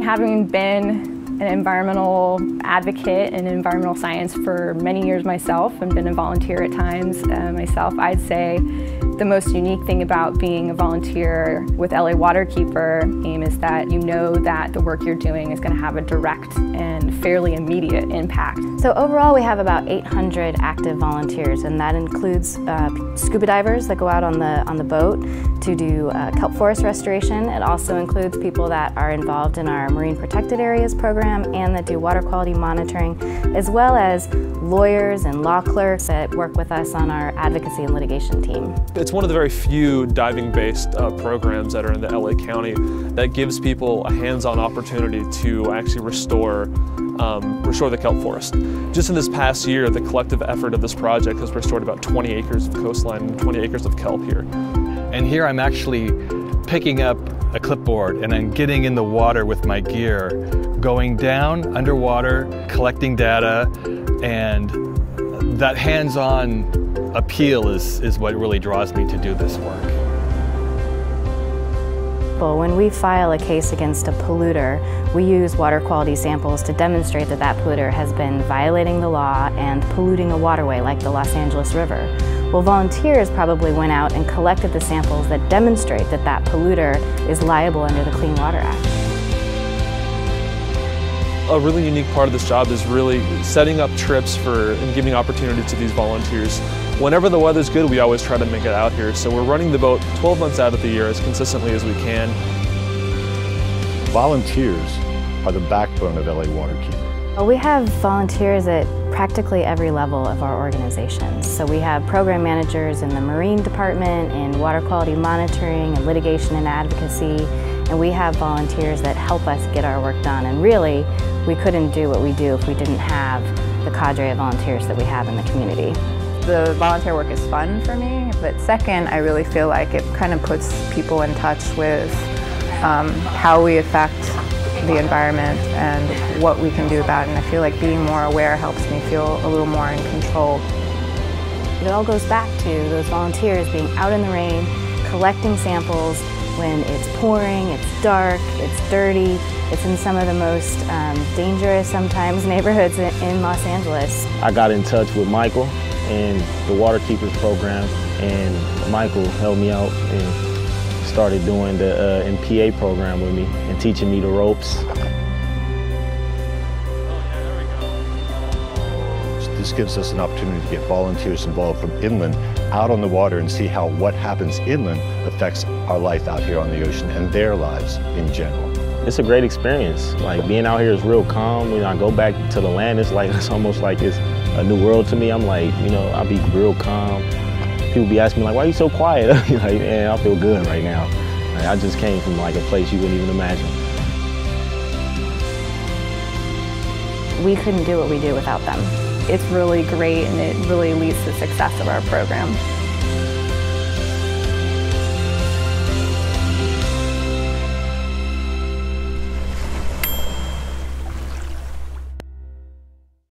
Having been an environmental advocate in environmental science for many years myself and been a volunteer at times myself, I'd say the most unique thing about being a volunteer with LA Waterkeeper is that you know that the work you're doing is going to have a direct and fairly immediate impact. So overall we have about 800 active volunteers, and that includes scuba divers that go out on the boat to do kelp forest restoration. It also includes people that are involved in our Marine Protected Areas program and that do water quality monitoring, as well as lawyers and law clerks that work with us on our advocacy and litigation team. It's one of the very few diving-based programs that are in the LA County that gives people a hands-on opportunity to actually restore the kelp forest. Just in this past year, the collective effort of this project has restored about 20 acres of coastline and 20 acres of kelp here. And here I'm actually picking up a clipboard and I'm getting in the water with my gear, going down underwater, collecting data, and that hands-on appeal is what really draws me to do this work. Well, when we file a case against a polluter, we use water quality samples to demonstrate that that polluter has been violating the law and polluting a waterway like the Los Angeles River. Well, volunteers probably went out and collected the samples that demonstrate that that polluter is liable under the Clean Water Act. A really unique part of this job is really setting up trips and giving opportunity to these volunteers. Whenever the weather's good, we always try to make it out here. So we're running the boat 12 months out of the year as consistently as we can. Volunteers are the backbone of LA Waterkeeper. Well, we have volunteers at practically every level of our organizations. So we have program managers in the Marine Department, in water quality monitoring, and litigation and advocacy, and we have volunteers that help us get our work done. And really, we couldn't do what we do if we didn't have the cadre of volunteers that we have in the community. The volunteer work is fun for me, but second, I really feel like it kind of puts people in touch with how we affect the environment and what we can do about it. And I feel like being more aware helps me feel a little more in control. It all goes back to those volunteers being out in the rain, collecting samples when it's pouring, it's dark, it's dirty. It's in some of the most dangerous, sometimes, neighborhoods in Los Angeles. I got in touch with Michael and the Waterkeepers program, and Michael helped me out and started doing the MPA program with me and teaching me the ropes. This gives us an opportunity to get volunteers involved from inland out on the water and see how what happens inland affects our life out here on the ocean and their lives in general. It's a great experience. Like, being out here is real calm. When I go back to the land, it's almost like it's a new world to me. I'm like, I'll be real calm. People be asking me like, why are you so quiet? Like, man, I feel good right now. Like, I just came from like a place you wouldn't even imagine. We couldn't do what we do without them. It's really great, and it really leads to the success of our program.